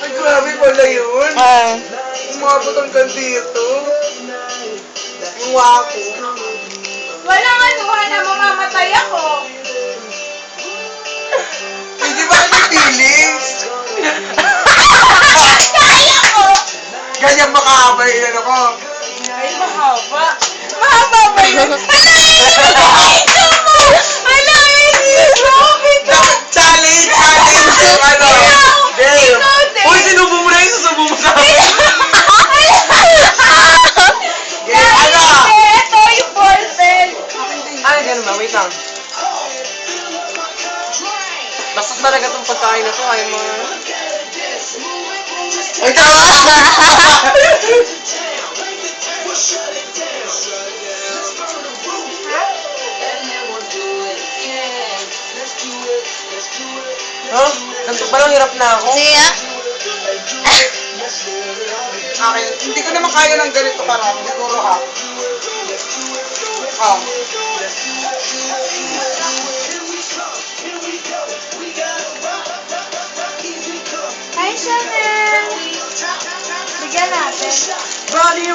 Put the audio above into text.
Ay, grabe pala yun. Ah. Umabot hanggang dito. Yung wako. Walang anuhan na mamamatay ako. Hindi ba may feelings? Kaya ko! Ganyan makahaba yung ano ko. Ay, mahaba. Mahaba ba yun? Ala, ito mo! Ala, bakit? Dapat challenge! Yung ano? Game! Uy, sinubo mo na yun, susubo mo sa akin. Game, ano? Ito yung ballpen. Ay, ganun ba? Wait lang. Basta talaga itong pagkain na to, ay mga... Ay, tama! Huh? Ganito pa lang, hirap na ako. Sige nga. Akin, hindi ko naman kaya ng ganito parang, siguro ha. Hi, Chanel. Bigyan natin. Body